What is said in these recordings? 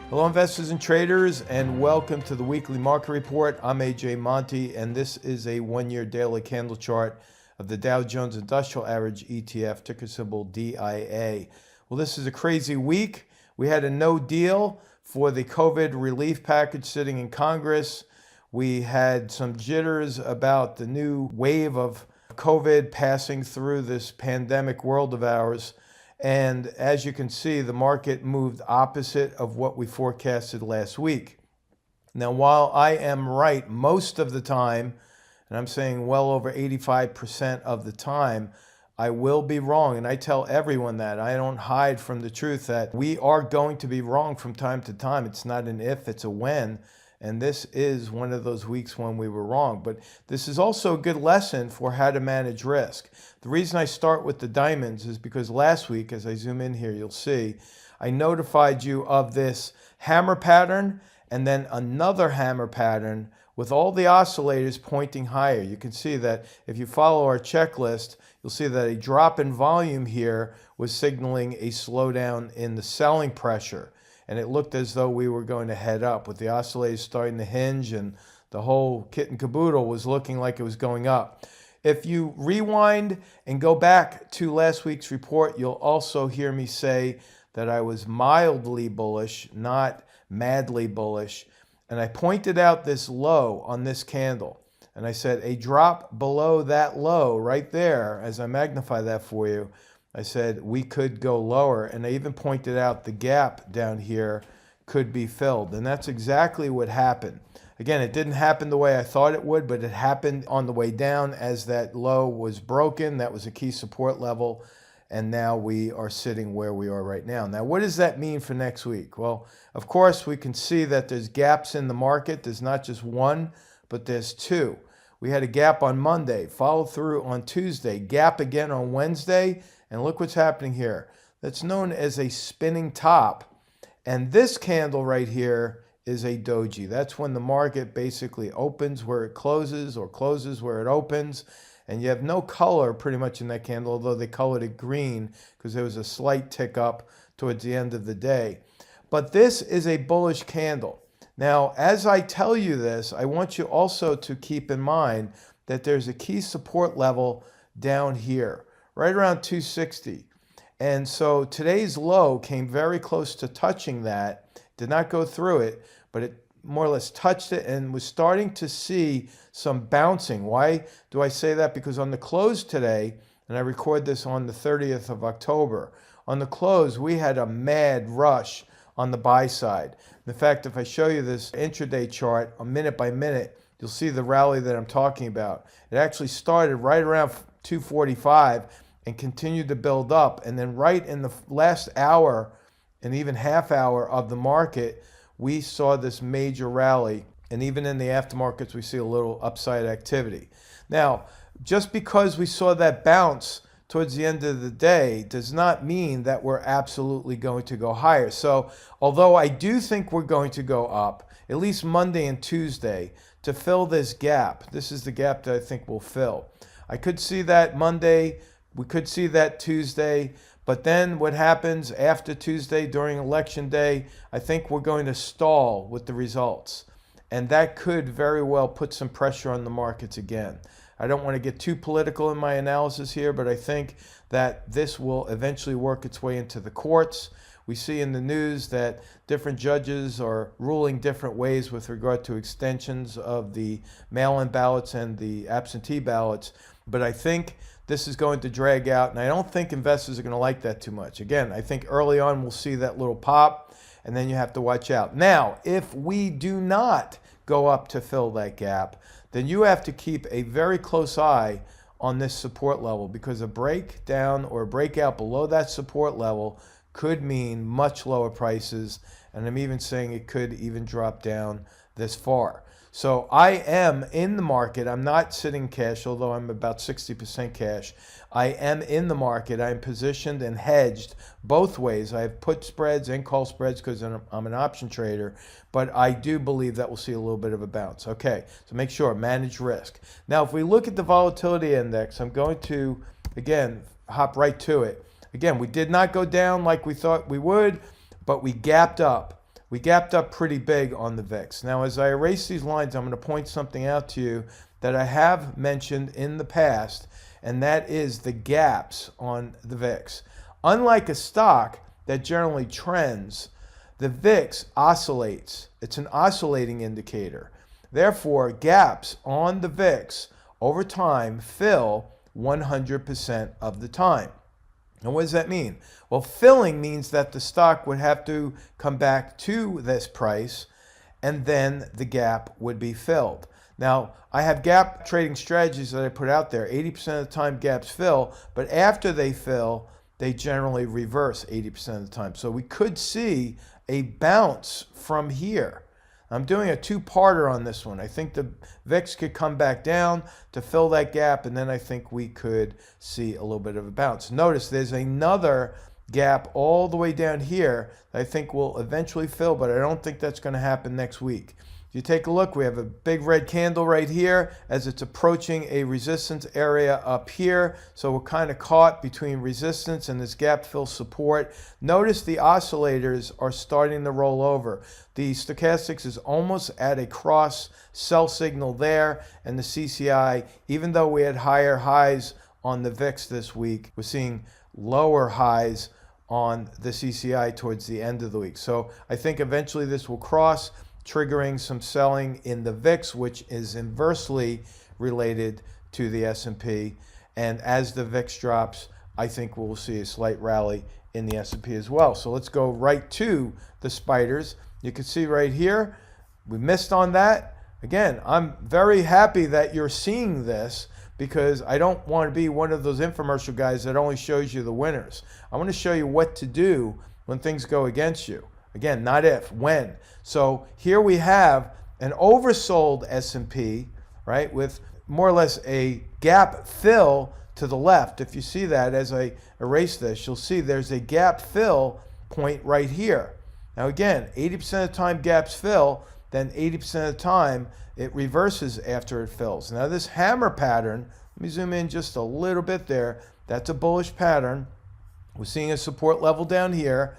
Hello, investors and traders, and welcome to the weekly market report. I'm AJ Monty, and this is a one-year daily candle chart of the Dow Jones Industrial Average ETF, ticker symbol DIA. Well, this is a crazy week. We had a no deal for the COVID relief package sitting in Congress. We had some jitters about the new wave of COVID passing through this pandemic world of ours. And as you can see, the market moved opposite of what we forecasted last week. Now, while I am right most of the time, and I'm saying well over 85% of the time, I will be wrong. And I tell everyone that. I don't hide from the truth that we are going to be wrong from time to time. It's not an if, it's a when. And this is one of those weeks when we were wrong. But this is also a good lesson for how to manage risk. The reason I start with the diamonds is because last week, as I zoom in here, you'll see, I notified you of this hammer pattern and then another hammer pattern with all the oscillators pointing higher. You can see that if you follow our checklist, you'll see that a drop in volume here was signaling a slowdown in the selling pressure. And it looked as though we were going to head up with the oscillators starting to hinge and the whole kit and caboodle was looking like it was going up. If you rewind and go back to last week's report, you'll also hear me say that I was mildly bullish, not madly bullish. And I pointed out this low on this candle. And I said a drop below that low right there, as I magnify that for you, I said we could go lower, and I even pointed out the gap down here could be filled, and that's exactly what happened. Again, it didn't happen the way I thought it would, but it happened on the way down as that low was broken. That was a key support level, and now we are sitting where we are right now. Now, what does that mean for next week? Well, of course, we can see that there's gaps in the market. There's not just one, but there's two. We had a gap on Monday, followed through on Tuesday, gap again on Wednesday, and look what's happening here. That's known as a spinning top. And this candle right here is a doji. That's when the market basically opens where it closes or closes where it opens. And you have no color pretty much in that candle, although they colored it green because there was a slight tick up towards the end of the day. But this is a bullish candle. Now, as I tell you this, I want you also to keep in mind that there's a key support level down here, right around 260. And so today's low came very close to touching that, did not go through it, but it more or less touched it and was starting to see some bouncing. Why do I say that? Because on the close today, and I record this on the 30th of October, on the close we had a mad rush on the buy side. In fact, if I show you this intraday chart, minute by minute, you'll see the rally that I'm talking about. It actually started right around 245 and continued to build up. And then right in the last hour and even half hour of the market, we saw this major rally. And even in the aftermarkets, we see a little upside activity. Now, just because we saw that bounce towards the end of the day does not mean that we're absolutely going to go higher. So although I do think we're going to go up, at least Monday and Tuesday, to fill this gap, this is the gap that I think we'll fill. I could see that Monday, we could see that Tuesday, but then what happens after Tuesday during election day, I think we're going to stall with the results. And that could very well put some pressure on the markets again. I don't want to get too political in my analysis here, but I think that this will eventually work its way into the courts. We see in the news that different judges are ruling different ways with regard to extensions of the mail-in ballots and the absentee ballots. But I think this is going to drag out, and I don't think investors are going to like that too much. Again, I think early on we'll see that little pop, and then you have to watch out. Now, if we do not go up to fill that gap, then you have to keep a very close eye on this support level, because a breakdown or a breakout below that support level could mean much lower prices, and I'm even saying it could even drop down this far. So I am in the market. I'm not sitting cash, although I'm about 60% cash. I am in the market. I'm positioned and hedged both ways. I have put spreads and call spreads because I'm an option trader, but I do believe that we'll see a little bit of a bounce. Okay, so make sure, manage risk. Now, if we look at the volatility index, I'm going to, again, hop right to it. Again, we did not go down like we thought we would, but we gapped up. we gapped up pretty big on the VIX. Now, as I erase these lines, I'm going to point something out to you that I have mentioned in the past, and that is the gaps on the VIX. Unlike a stock that generally trends, the VIX oscillates. It's an oscillating indicator. Therefore, gaps on the VIX over time fill 100% of the time. And what does that mean? Well, filling means that the stock would have to come back to this price and then the gap would be filled. Now, I have gap trading strategies that I put out there. 80% of the time gaps fill, but after they fill, they generally reverse 80% of the time. So we could see a bounce from here. I'm doing a two-parter on this one. I think the VIX could come back down to fill that gap, and then I think we could see a little bit of a bounce. Notice there's another gap all the way down here that I think will eventually fill, but I don't think that's going to happen next week. If you take a look, we have a big red candle right here as it's approaching a resistance area up here. So we're kind of caught between resistance and this gap fill support. Notice the oscillators are starting to roll over. The stochastics is almost at a cross sell signal there, and the CCI, even though we had higher highs on the VIX this week, we're seeing lower highs on the CCI towards the end of the week. So I think eventually this will cross, triggering some selling in the VIX, which is inversely related to the S&P. And as the VIX drops, I think we'll see a slight rally in the S&P as well. So let's go right to the spiders. You can see right here, we missed on that. Again, I'm very happy that you're seeing this because I don't want to be one of those infomercial guys that only shows you the winners. I want to show you what to do when things go against you. Again, not if, when. So here we have an oversold S&P, right, with more or less a gap fill to the left. If you see that as I erase this, you'll see there's a gap fill point right here. Now again, 80% of the time gaps fill, then 80% of the time it reverses after it fills. Now this hammer pattern, let me zoom in just a little bit there. That's a bullish pattern. We're seeing a support level down here.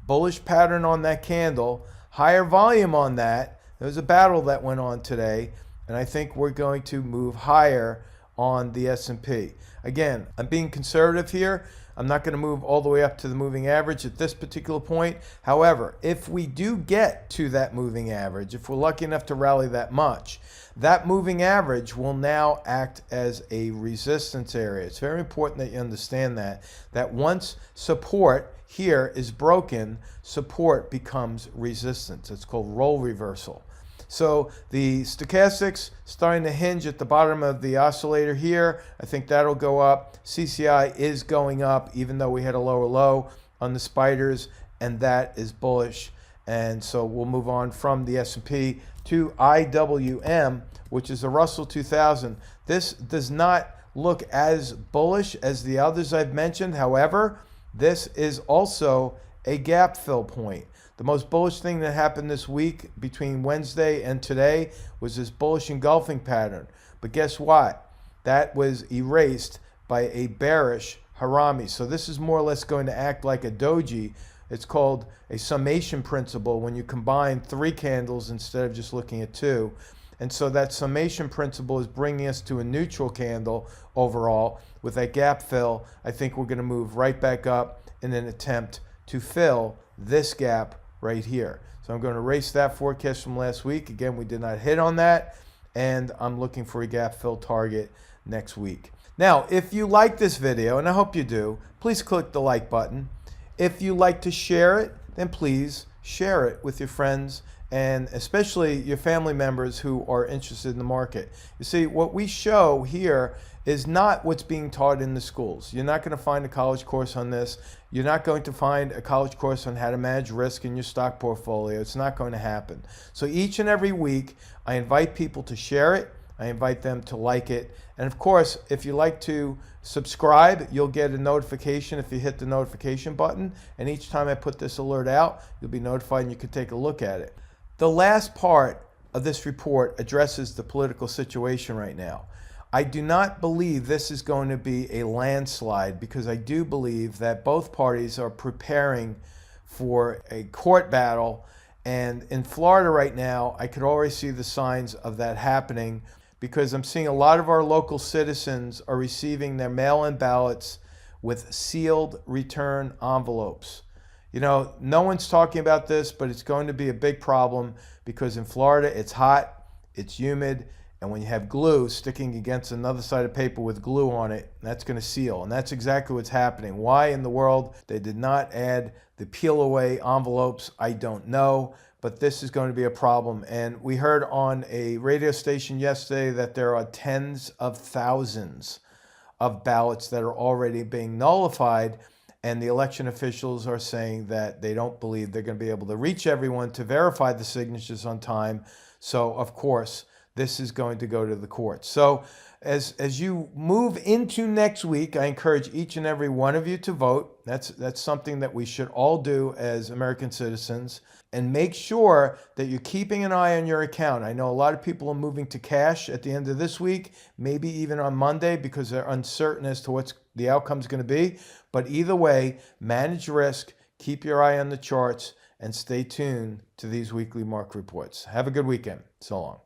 Bullish pattern on that candle, higher volume on that. There was a battle that went on today, and I think we're going to move higher on the S&P. Again, I'm being conservative here. I'm not going to move all the way up to the moving average at this particular point. However, if we do get to that moving average, if we're lucky enough to rally that much, that moving average will now act as a resistance area. It's very important that you understand that once support here is broken, support becomes resistance. It's called role reversal. So the stochastics starting to hinge at the bottom of the oscillator here. I think that'll go up. CCI is going up even though we had a lower low on the spiders, and that is bullish. And so we'll move on from the S&P to IWM, which is a Russell 2000. This does not look as bullish as the others I've mentioned. However, this is also a gap fill point. The most bullish thing that happened this week between Wednesday and today was this bullish engulfing pattern. But guess what? That was erased by a bearish Harami. So this is more or less going to act like a doji. It's called a summation principle when you combine 3 candles instead of just looking at 2. And so that summation principle is bringing us to a neutral candle overall. With that gap fill, I think we're going to move right back up in an attempt to fill this gap right here. So I'm going to erase that forecast from last week. Again, we did not hit on that, and I'm looking for a gap fill target next week. Now, if you like this video, and I hope you do, please click the like button. If you like to share it, then please share it with your friends and especially your family members who are interested in the market. You see, what we show here is not what's being taught in the schools. You're not going to find a college course on this. You're not going to find a college course on how to manage risk in your stock portfolio. It's not going to happen. So each and every week, I invite people to share it. I invite them to like it. And of course, if you like to subscribe, you'll get a notification if you hit the notification button. And each time I put this alert out, you'll be notified and you can take a look at it. The last part of this report addresses the political situation right now. I do not believe this is going to be a landslide because I do believe that both parties are preparing for a court battle And in Florida right now, I could already see the signs of that happening because I'm seeing a lot of our local citizens are receiving their mail-in ballots with sealed return envelopes. You know, no one's talking about this, but it's going to be a big problem because in Florida it's hot, it's humid, and when you have glue sticking against another side of paper with glue on it, that's going to seal. And that's exactly what's happening. Why in the world they did not add the peel away envelopes, I don't know. But this is going to be a problem. And we heard on a radio station yesterday that there are tens of thousands of ballots that are already being nullified. And the election officials are saying that they don't believe they're going to be able to reach everyone to verify the signatures on time. So, of course, this is going to go to the courts. So as you move into next week, I encourage each and every one of you to vote. That's something that we should all do as American citizens. And make sure that you're keeping an eye on your account. I know a lot of people are moving to cash at the end of this week, maybe even on Monday, because they're uncertain as to what the outcome is going to be. But either way, manage risk, keep your eye on the charts, and stay tuned to these weekly market reports. Have a good weekend. So long.